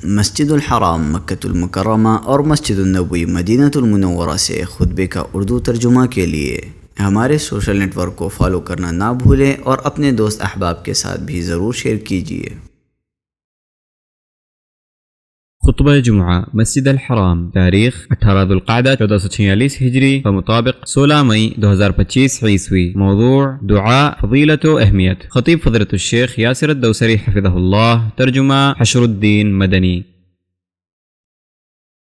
مسجد الحرام مکۃ المکرمہ اور مسجد النبوی مدینہ المنورہ سے خطبے کا اردو ترجمہ کے لیے ہمارے سوشل نیٹ ورک کو فالو کرنا نہ بھولیں اور اپنے دوست احباب کے ساتھ بھی ضرور شیئر کیجیے۔ خطبہ جمعہ مسجد الحرام، تاریخ 18 ذوالقعدہ 1446 ہجری بمطابق 16 مئی 2025 عیسوی۔ موضوع دعا، فضیلت و اہمیت۔ خطیب فضیلت الشیخ یاسر الدوسری حفظہ اللہ، ترجمہ حشر الدین مدنی۔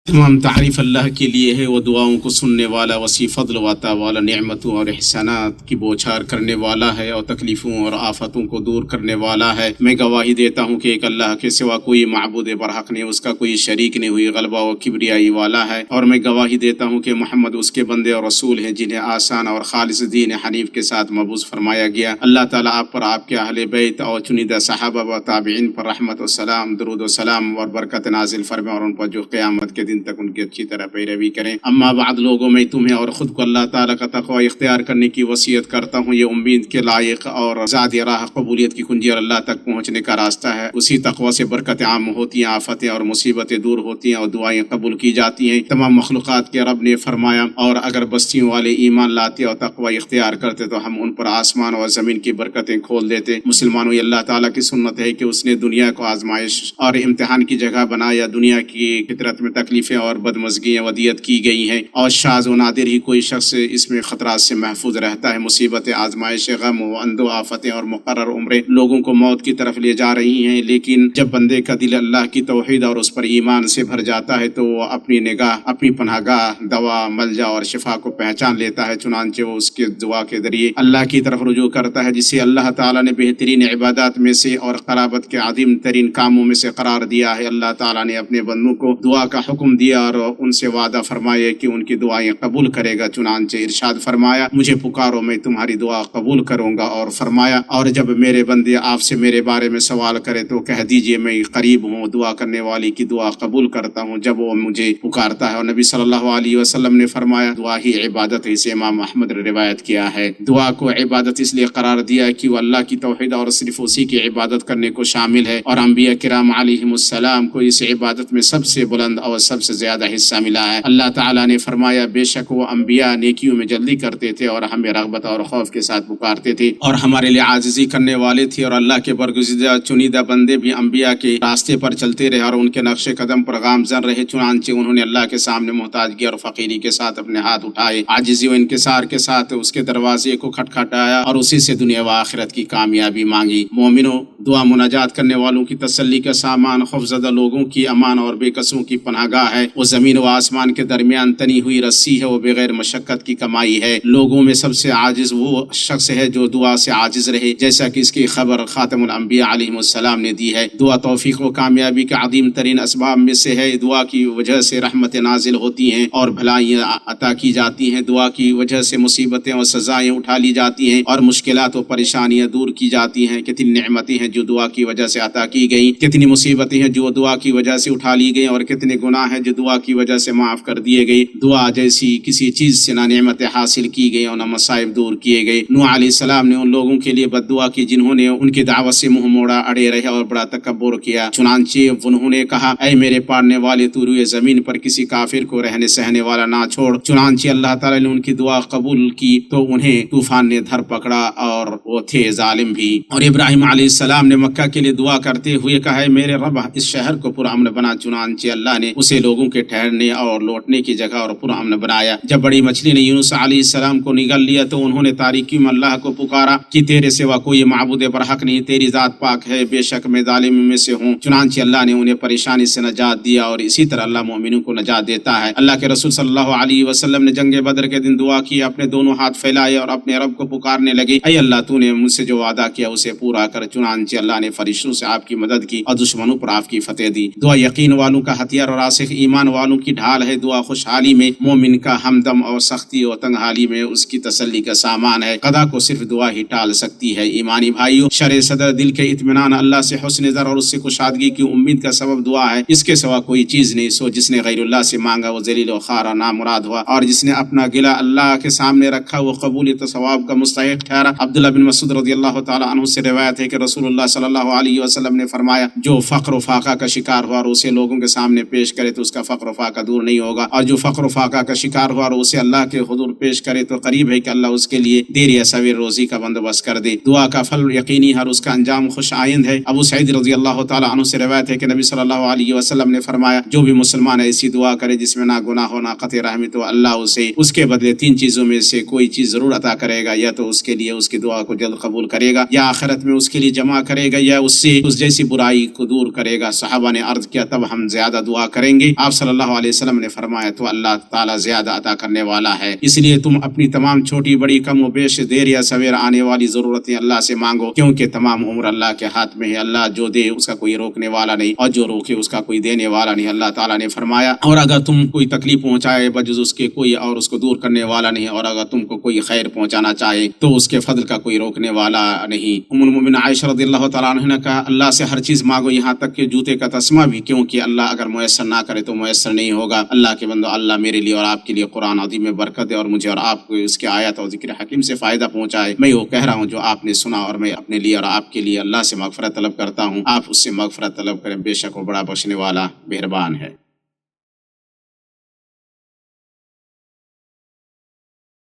تمام تعریف اللہ کے لیے ہے، وہ دعاؤں کو سننے والا، وسیع فضل و عطا والا، نعمتوں اور احسانات کی بوچھار کرنے والا ہے اور تکلیفوں اور آفتوں کو دور کرنے والا ہے۔ میں گواہی دیتا ہوں کہ ایک اللہ کے سوا کوئی معبود برحق نہیں، اس کا کوئی شریک نہیں، ہوئی غلبہ و کبریائی والا ہے۔ اور میں گواہی دیتا ہوں کہ محمد اس کے بندے اور رسول ہیں جنہیں آسان اور خالص دین حنیف کے ساتھ مبعوث فرمایا گیا۔ اللہ تعالیٰ آپ پر، آپ کے اہل بیت اور چنیدہ صحابہ و تابعین پر رحمت و سلام، درود و سلام اور برکت نازل فرمائے، اور ان پر جو قیامت کے دن تک ان کی اچھی طرح پیروی کریں۔ اما بعد، لوگوں میں تمہیں اور خود کو اللہ تعالیٰ کا تقوی اختیار کرنے کی وصیت کرتا ہوں۔ یہ امید کے لائق اور ذاتی راہ قبولیت کی کنجی اور اللہ تک پہنچنے کا راستہ ہے۔ اسی تقوی سے برکت عام ہوتی ہیں، آفتیں اور مصیبتیں دور ہوتی ہیں اور دعائیں قبول کی جاتی ہیں۔ تمام مخلوقات کے رب نے فرمایا، اور اگر بستیوں والے ایمان لاتے اور تقوی اختیار کرتے تو ہم ان پر آسمان اور زمین کی برکتیں کھول دیتے۔ مسلمانوں، یہ اللہ تعالیٰ کی سنت ہے کہ اس نے دنیا کو آزمائش اور امتحان کی جگہ بنایا۔ دنیا کی فطرت میں تکلیفیں اور بدمزگیاں ودیت کی گئی ہیں، اور شاذ و نادر ہی کوئی شخص اس میں خطرات سے محفوظ رہتا ہے۔ مصیبتیں، آزمائش، غم و اندو آفتیں اور مقرر عمریں لوگوں کو موت کی طرف لے جا رہی ہیں، لیکن جب بندے کا دل اللہ کی توحید اور اس پر ایمان سے بھر جاتا ہے تو وہ اپنی نگاہ، اپنی پناہ گاہ، دوا، ملجا اور شفا کو پہچان لیتا ہے۔ چنانچہ وہ اس کے دعا کے ذریعے اللہ کی طرف رجوع کرتا ہے، جسے اللہ تعالیٰ نے بہترین عبادات میں سے اور قرابت کے عظیم ترین کاموں میں سے قرار دیا ہے۔ اللہ تعالیٰ نے اپنے بندوں کو دعا کا حکم دیا اور ان سے وعدہ فرمایا کہ ان کی دعائیں قبول کرے گا۔ چنانچہ ارشاد فرمایا، مجھے پکارو، میں تمہاری دعا قبول کروں گا۔ اور فرمایا، اور جب میرے بندے آپ سے میرے بارے میں سوال کرے تو کہہ دیجئے میں قریب ہوں، دعا کرنے والی کی دعا قبول کرتا ہوں جب وہ مجھے پکارتا ہے۔ اور نبی صلی اللہ علیہ وسلم نے فرمایا، دعا ہی عبادت ہے۔ اسے امام احمد نے روایت کیا ہے۔ دعا کو عبادت اس لیے قرار دیا کہ وہ اللہ کی توحید اور صرف اسی کی عبادت کرنے کو شامل ہے، اور انبیاء کرام علیہم السلام کو اس عبادت میں سب سے بلند اور سب سے زیادہ حصہ ملا ہے۔ اللہ تعالیٰ نے فرمایا، بے شک وہ انبیاء نیکیوں میں جلدی کرتے تھے اور ہمیں رغبت اور خوف کے ساتھ پکارتے تھے، اور ہمارے لیے عاجزی کرنے والے تھے۔ اور اللہ کے برگزیدہ چنیدہ بندے بھی انبیاء کے راستے پر چلتے رہے اور ان کے نقش قدم پر گامزن رہے۔ چنانچہ انہوں نے اللہ کے سامنے محتاجگی اور فقیری کے ساتھ اپنے ہاتھ اٹھائے، عاجزی و انکسار کے ساتھ اس کے دروازے کو کھٹکھٹایا اور اسی سے دنیا و آخرت کی کامیابی مانگی۔ مومنوں، دعا مناجات کرنے والوں کی تسلی کا سامان، خوفزدہ لوگوں کی امان اور بے قصوں کی پناہ گاہ ہے۔ وہ زمین و آسمان کے درمیان تنی ہوئی رسی ہے، وہ بغیر مشقت کی کمائی ہے۔ لوگوں میں سب سے عاجز وہ شخص ہے جو دعا سے عاجز رہے، جیسا کہ اس کی خبر خاتم الانبیاء علیہ السلام نے دی ہے۔ دعا توفیق و کامیابی کے عظیم ترین اسباب میں سے ہے۔ دعا کی وجہ سے رحمت نازل ہوتی ہیں اور بھلائیاں عطا کی جاتی ہیں۔ دعا کی وجہ سے مصیبتیں اور سزائیں اٹھا لی جاتی ہیں اور مشکلات و پریشانیاں دور کی جاتی ہیں۔ کتنی نعمتیں ہیں جو دعا کی وجہ سے عطا کی گئیں، کتنی مصیبتیں ہیں جو دعا کی وجہ سے اٹھا لی گئیں، اور کتنے گناہ ہیں جو دعا کی وجہ سے معاف کر دیے گئے۔ دعا جیسی کسی چیز سے نہ نعمتیں حاصل کی گئی اور نہ مصائب دور کیے گئے۔ نوح علیہ السلام نے ان لوگوں کے لیے بد دعا کی جنہوں نے ان کی دعوت سے منہ موڑا، اڑے رہے اور بڑا تکبر کیا۔ چنانچہ انہوں نے کہا، اے میرے پالنے والے، تو روئے زمین پر کسی کافر کو رہنے سہنے والا نہ چھوڑ۔ چنانچہ اللہ تعالیٰ نے ان کی دعا قبول کی تو انہیں طوفان نے دھر پکڑا اور وہ تھے ظالم بھی۔ اور ابراہیم علیہ السلام نے مکہ کے لیے دعا کرتے ہوئے کہا، اے میرے رب، اس شہر کو پرامن بنا۔ چنانچہ اللہ نے اسے لوگوں کے ٹھہرنے اور لوٹنے کی جگہ اور پرامن بنایا۔ جب بڑی مچھلی نے یونس علیہ السلام کو نگل لیا تو انہوں نے تاریکی میں اللہ کو پکارا کہ تیرے سوا کوئی معبود برحق نہیں، تیری ذات پاک ہے، بے شک میں ظالم میں سے ہوں۔ چنانچہ اللہ نے انہیں پریشانی سے نجات دیا، اور اسی طرح اللہ مومنوں کو نجات دیتا ہے۔ اللہ کے رسول صلی اللہ علیہ وسلم نے جنگ بدر کے دن دعا کی، اپنے دونوں ہاتھ پھیلائے اور اپنے رب کو پکارنے لگے، اے اللہ، تو نے مجھ سے جو وعدہ کیا اسے پورا کر۔ چنانچہ اللہ نے فرشتوں سے آپ کی مدد کی اور دشمنوں پر آپ کی فتح دی۔ دعا یقین والوں کا ہتھیار اور راسخ ایمان والوں کی ڈھال ہے، دعا خوشحالی میں مومن کا ہمدم اور سختی اور تنگ حالی میں اس کی تسلی کا سامان ہے، قضا کو صرف دعا ہی ٹال سکتی ہے۔ ایمانی بھائیوں، شرح صدر دل کے اطمینان، اللہ سے حسن ظن اور اس سے کشادگی کی امید کا سبب دعا ہے، اس کے سوا کوئی چیز نہیں۔ سو جس نے غیر اللہ سے مانگا وہ ذلیل و خوار اور نامراد ہوا، اور جس نے اپنا گلہ اللہ کے سامنے رکھا وہ قبولیت و ثواب کا مستحق ٹھہرا۔ عبداللہ بن مسعود رضی اللہ تعالی عنہ سے روایت ہے کہ رسول اللہ صلی اللہ علیہ وسلم نے فرمایا، جو فقر و فاقہ کا شکار ہوا اور اسے لوگوں کے سامنے پیش کرے تو اس کا فقر و فاقہ دور نہیں ہوگا، اور جو فقر و فاقہ کا شکار ہوا اور اسے اللہ کے حضور پیش کرے تو قریب ہے کہ اللہ اس کے لیے دیر یا سویر روزی کا بندوبست کر دے۔ دعا کا پھل یقینی ہے اور اس کا انجام خوش آئند ہے۔ ابو سعید رضی اللہ تعالی عنہ سے روایت ہے کہ نبی صلی اللہ علیہ وسلم نے فرمایا، جو بھی مسلمان ایسی دعا کرے جس میں نہ گناہ ہو نہ قطع رحمی، تو اللہ اسے اس کے بدلے 3 چیزوں میں سے کوئی چیز ضرور عطا کرے گا، یا تو اس کے لیے اس کی دعا کو جلد قبول کرے گا، یا آخرت میں اس کے لیے جمع کرے گا، یا اس سے اس جیسی برائی کو دور کرے گا۔ صحابہ نے عرض کیا، تب ہم زیادہ دعا کریں گے؟ آپ صلی اللہ علیہ وسلم نے فرمایا، تو اللہ تعالیٰ زیادہ عطا کرنے والا ہے، اس لیے تم اپنی تمام چھوٹی بڑی کم و بیش دیر یا سویر آنے والی ضرورتیں اللہ سے مانگو، کیونکہ تمام عمر اللہ کے ہاتھ میں ہے۔ اللہ جو دے اس کا کوئی روکنے والا نہیں، اور جو روکے اس کا کوئی دینے والا نہیں۔ اللہ تعالیٰ نے فرمایا، اور اگر تم کوئی تکلیف پہنچائے بجز اس کے کوئی اور اس کو دور کرنے والا نہیں، اور اگر تم کو کوئی خیر پہنچانا چاہے تو اس کے فضل کا کوئی روکنے والا نہیں۔ ام المؤمنین عائشہ رضی اللہ تعالیٰ عنہ نے کہا، اللہ سے ہر چیز مانگو، یہاں تک کہ جوتے کا تسمہ بھی، کیونکہ اللہ اگر میسر نہ کرے تو میسر نہیں ہوگا۔ اللہ کے بندو، اللہ میرے لیے اور آپ کے لیے قرآن عظیم میں برکت دے، اور مجھے اور آپ کو اس کے آیات اور ذکر حکیم سے فائدہ پہنچائے۔ میں وہ کہہ رہا ہوں جو آپ نے سنا، اور میں اپنے لیے اور آپ کے لیے اللہ سے مغفرت طلب کرتا ہوں۔ آپ اس سے مغفرت طلب کریں، بے شک وہ بڑا بخشنے والا مہربان ہے۔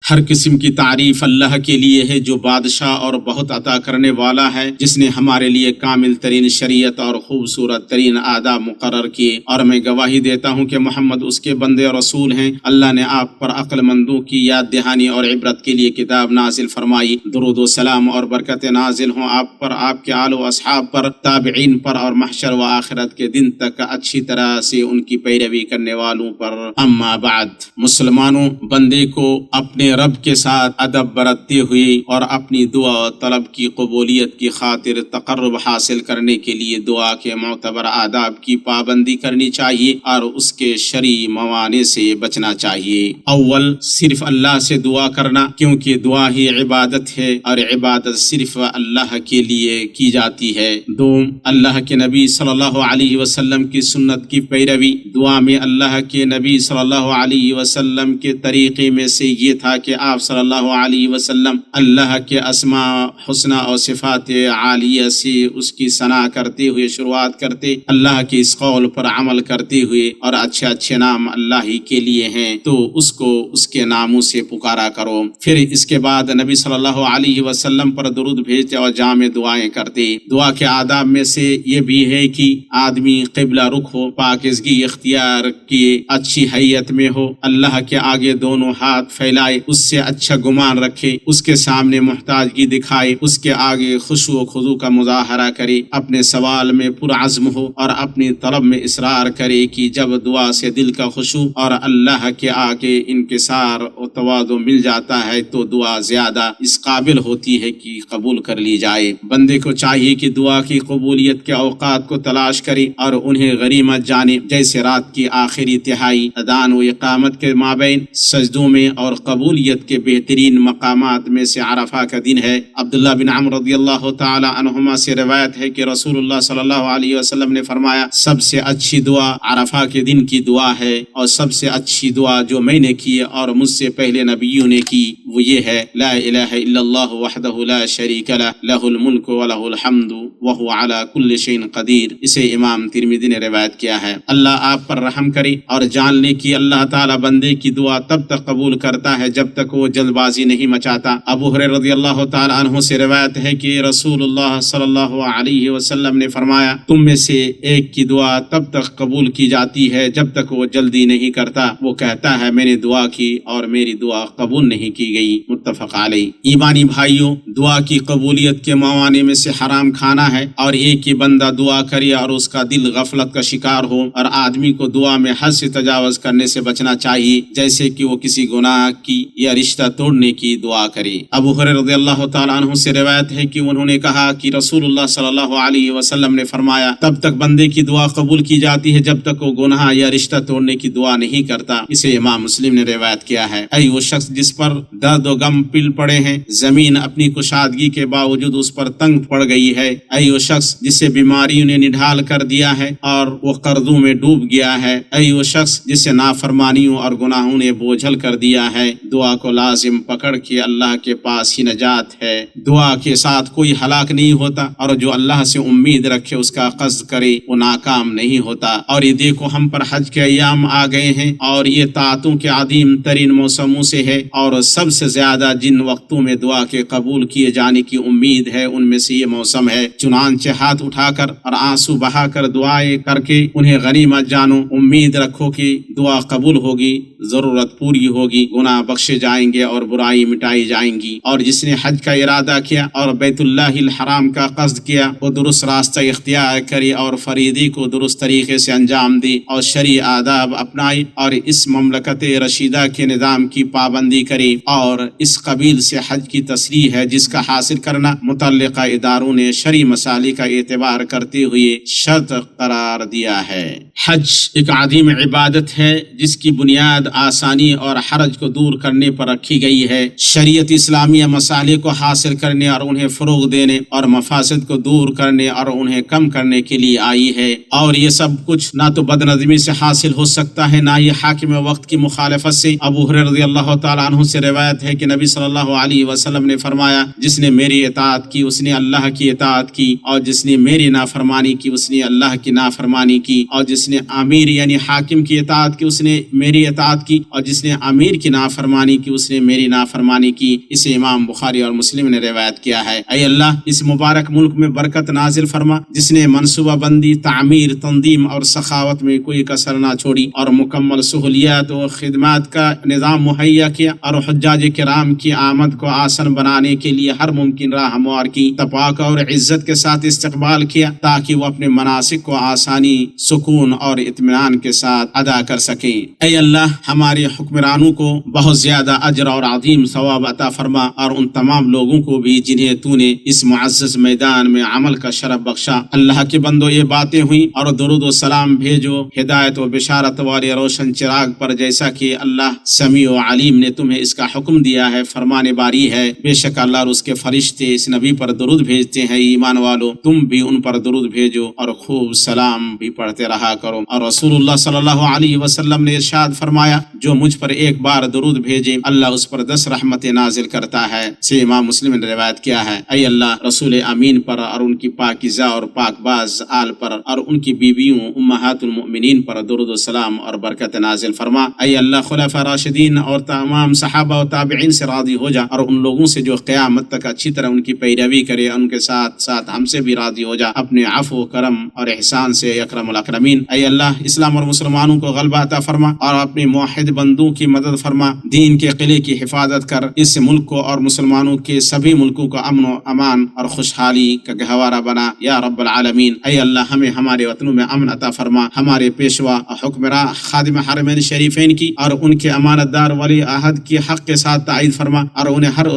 ہر قسم کی تعریف اللہ کے لیے ہے جو بادشاہ اور بہت عطا کرنے والا ہے، جس نے ہمارے لیے کامل ترین شریعت اور خوبصورت ترین آداب مقرر کیے، اور میں گواہی دیتا ہوں کہ محمد اس کے بندے اور رسول ہیں۔ اللہ نے آپ پر عقل مندوں کی یاد دہانی اور عبرت کے لیے کتاب نازل فرمائی۔ درود و سلام اور برکت نازل ہوں آپ پر، آپ کے آل و اصحاب پر، تابعین پر، اور محشر و آخرت کے دن تک اچھی طرح سے ان کی پیروی کرنے والوں پر۔ اما بعد، مسلمانوں، بندے کو اپنے رب کے ساتھ ادب برتتے ہوئے اور اپنی دعا و طلب کی قبولیت کی خاطر تقرب حاصل کرنے کے لیے دعا کے معتبر آداب کی پابندی کرنی چاہیے اور اس کے شرعی موانع سے بچنا چاہیے۔ اول، صرف اللہ سے دعا کرنا، کیونکہ دعا ہی عبادت ہے اور عبادت صرف اللہ کے لیے کی جاتی ہے۔ دوم، اللہ کے نبی صلی اللہ علیہ وسلم کی سنت کی پیروی۔ دعا میں اللہ کے نبی صلی اللہ علیہ وسلم کے طریقے میں سے یہ تھا کہ آپ صلی اللہ علیہ وسلم اللہ کے اسماء حسنہ اور صفات عالیہ سے اس کی ثنا کرتے ہوئے شروعات کرتے، اللہ کے اس قول پر عمل کرتے ہوئے، اور اچھے اچھے نام اللہ ہی کے لیے ہیں تو اس کو اس کے ناموں سے پکارا کرو۔ پھر اس کے بعد نبی صلی اللہ علیہ وسلم پر درود بھیجتے اور جامع دعائیں کرتے۔ دعا کے آداب میں سے یہ بھی ہے کہ آدمی قبلہ رخ ہو، پاکیزگی اختیار کیے، اچھی حیت میں ہو، اللہ کے آگے دونوں ہاتھ پھیلائے، اس سے اچھا گمان رکھے، اس کے سامنے محتاجگی دکھائے، اس کے آگے خشوع و خضوع کا مظاہرہ کرے، اپنے سوال میں پرعزم ہو اور اپنی طلب میں اصرار کرے کہ جب دعا سے دل کا خشوع اور اللہ کے آگے انکسار و تواضع مل جاتا ہے تو دعا زیادہ اس قابل ہوتی ہے کہ قبول کر لی جائے۔ بندے کو چاہیے کہ دعا کی قبولیت کے اوقات کو تلاش کرے اور انہیں غنیمت جانے، جیسے رات کی آخری تہائی، اذان و اقامت کے مابین سجدوں میں، اور قبولیت کے بہترین مقامات میں سے عرفہ کا دن ہے۔ عبداللہ بن عمرو رضی اللہ تعالی عنہما سے روایت ہے کہ رسول اللہ صلی اللہ علیہ وسلم نے فرمایا، سب سے اچھی دعا عرفہ کے دن کی دعا ہے، اور سب سے اچھی دعا جو میں نے کی اور مجھ سے پہلے نبیوں نے کی وہ یہ ہے، لا الہ الا اللہ وحدہ لا شریک لہ، لہ الملک ولہ الحمد وہو علی کل شیء قدیر۔ اسے امام ترمذی نے روایت کیا ہے۔ اللہ آپ پر رحم کرے اور جان لے کہ اللہ تعالی بندے کی دعا تب تک قبول کرتا ہے جب تک وہ جلد بازی نہیں مچاتا۔ ابو ہریرہ رضی اللہ تعالی عنہ سے روایت ہے کہ رسول اللہ صلی اللہ علیہ وسلم نے فرمایا، تم میں سے ایک کی دعا تب تک قبول کی جاتی ہے جب تک وہ جلدی نہیں کرتا، وہ کہتا ہے میں نے دعا کی اور میری دعا قبول نہیں کی گئی۔ متفق علیہ۔ ایمانی بھائیوں، دعا کی قبولیت کے موانع میں سے حرام کھانا ہے، اور ایک ہی بندہ دعا کرے اور اس کا دل غفلت کا شکار ہو، اور آدمی کو دعا میں حد سے تجاوز کرنے سے بچنا چاہیے، جیسے کہ وہ کسی گناہ کی یا رشتہ توڑنے کی دعا کرے۔ ابو ہریرہ رضی اللہ تعالیٰ عنہ سے روایت ہے کہ انہوں نے کہا کہ رسول اللہ صلی اللہ علیہ وسلم نے فرمایا تب تک بندے کی دعا قبول کی جاتی ہے جب تک وہ گناہ یا رشتہ توڑنے کی دعا نہیں کرتا۔ اسے امام مسلم نے روایت کیا ہے۔ اے وہ شخص جس پر درد و غم پل پڑے ہیں، زمین اپنی کشادگی کے باوجود اس پر تنگ پڑ گئی ہے۔ اے وہ شخص جسے بیماریوں نے نڈھال کر دیا ہے اور وہ قرضوں میں ڈوب گیا ہے۔ اے وہ شخص جسے نافرمانیوں اور گناہوں نے بوجھل کر دیا ہے، دعا کو لازم پکڑ کے اللہ کے پاس ہی نجات ہے۔ دعا کے ساتھ کوئی ہلاک نہیں ہوتا، اور جو اللہ سے امید رکھے اس کا قصد کرے وہ ناکام نہیں ہوتا۔ اور یہ دیکھو ہم پر حج کے ایام آ گئے ہیں، اور یہ طاعتوں کے عظیم ترین موسموں سے ہے، اور سب سے زیادہ جن وقتوں میں دعا کے قبول کیے جانے کی امید ہے ان میں سے یہ موسم ہے۔ چنانچہ ہاتھ اٹھا کر اور آنسو بہا کر دعائیں کر کے انہیں غنیمت جانو، امید رکھو کہ دعا قبول ہوگی، ضرورت پوری ہوگی، گناہ بخشے جائیں گے اور برائی مٹائی جائیں گی۔ اور جس نے حج کا ارادہ کیا اور بیت اللہ الحرام کا قصد کیا وہ درست راستہ اختیار کرے اور فریضے کو درست طریقے سے انجام دے اور شرعی آداب اپنائے اور اس مملکت رشیدہ کے نظام کی پابندی کرے۔ اور اس قبیل سے حج کی تصریح ہے جس کا حاصل کرنا متعلقہ اداروں نے شرعی مسائل کا اعتبار کرتے ہوئے شرط قرار دیا ہے۔ حج ایک عظیم عبادت ہے جس کی بنیاد آسانی اور حرج کو دور کرنے پر رکھی گئی ہے۔ شریعت اسلامیہ مسائل کو حاصل کرنے اور انہیں فروغ دینے اور مفاسد کو دور کرنے اور انہیں کم کرنے کے لیے آئی ہے، اور یہ سب کچھ نہ تو بد نظمی سے حاصل ہو سکتا ہے نہ ہی حاکم وقت کی مخالفت سے۔ ابو ہریرہ رضی اللہ تعالیٰ عنہ سے روایت ہے کہ نبی صلی اللہ علیہ وسلم نے فرمایا جس نے میری اطاعت کی اس نے اللہ کی اطاعت کی، اور جس نے میری نافرمانی کی اس نے اللہ کی نافرمانی کی، اور جس نے امیر یعنی حاکم کی اطاعت کی اس نے میری اطاعت کی، اور جس نے امیر کی نافرمانی کی اس نے میری نافرمانی کی۔ اسے امام بخاری اور مسلم نے روایت کیا ہے۔ اے اللہ اس مبارک ملک میں برکت نازل فرما جس نے منصوبہ بندی، تعمیر، تنظیم اور سخاوت میں کوئی کسر نہ چھوڑی، اور مکمل سہولیات و خدمات کا نظام مہیا کیا، اور حجاج کرام کی آمد کو آسان بنانے کے لیے ہر ممکن راہ ہموار کی، تپاک اور عزت کے ساتھ استقبال کیا تاکہ وہ اپنے مناسک کو آسانی، سکون اور اطمینان کے ساتھ ادا کر سکیں۔ اے اللہ ہمارے حکمرانوں کو بہت زیادہ اجر اور عظیم ثواب عطا فرما، اور ان تمام لوگوں کو بھی جنہیں تو نے اس معزز میدان میں عمل کا شرف بخشا۔ اللہ کے بندو یہ باتیں ہوئیں، اور درود و سلام بھیجو ہدایت و بشارت والے روشن چراغ پر، جیسا کہ اللہ سمیع و علیم نے تمہیں اس کا حکم دیا ہے، فرمانے باری ہے۔ بے شک اللہ اور اس کے فرشتے اس نبی پر درود بھیجتے ہیں۔ ایمان والو تم بھی ان پر درود بھیجو اور خوب سلام بھی پڑھتے رہا کرو۔ اور رسول اللہ صلی اللہ علیہ وسلم نے ارشاد فرمایا جو مجھ پر ایک بار درود بھیجے اللہ اس پر 10 رحمتیں نازل کرتا ہے۔ سے امام مسلم نے روایت کیا ہے۔ اے اللہ رسول امین پر اور ان کی پاکیزہ اور پاک باز آل پر اور ان کی بیویوں امہات المؤمنین پر درود و سلام اور برکت نازل فرما۔ اے اللہ خلفاء راشدین اور تمام صحابہ و تابعین سے راضی ہو جا، اور ان لوگوں سے جو قیامت تک اچھی طرح ان کی پیروی کرے، ان کے ساتھ ساتھ ہم سے بھی راضی ہو جا اپنے عفو کرم اور احسان سے اکرم الاکرمین۔ اے اللہ اسلام اور مسلمانوں کو غلبہ عطا فرما اور اپنے موحد بندوں کی مدد فرما، دین کے قلعے کی حفاظت کر اس ملک کو اور مسلمانوں کے سبھی ملکوں کو امن و امان اور خوشحالی کا گہوارہ بنا یا رب العالمین۔ اے اللہ ہمیں ہمارے وطنوں میں امن عطا فرما، ہمارے پیشوا حکمراں خادم حرمین شریفین کی اور ان کے امانت دار ولی عہد کی حق کے ساتھ تائید فرما، اور انہیں ہر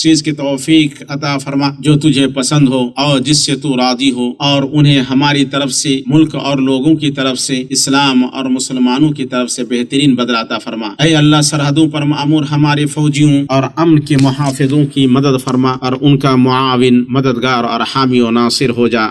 چیز کی توفیق عطا فرما جو تجھے پسند ہو اور جس سے تو راضی ہو، اور انہیں ہماری طرف سے، ملک اور لوگوں کی طرف سے، اسلام اور مسلمانوں کی طرف سے بہترین بدلہ عطا فرما۔ اے اللہ سرحدوں پر مأمور ہمارے فوجیوں اور امن کے محافظوں کی مدد فرما، اور ان کا معاون، مددگار اور حامی و ناصر ہو جا۔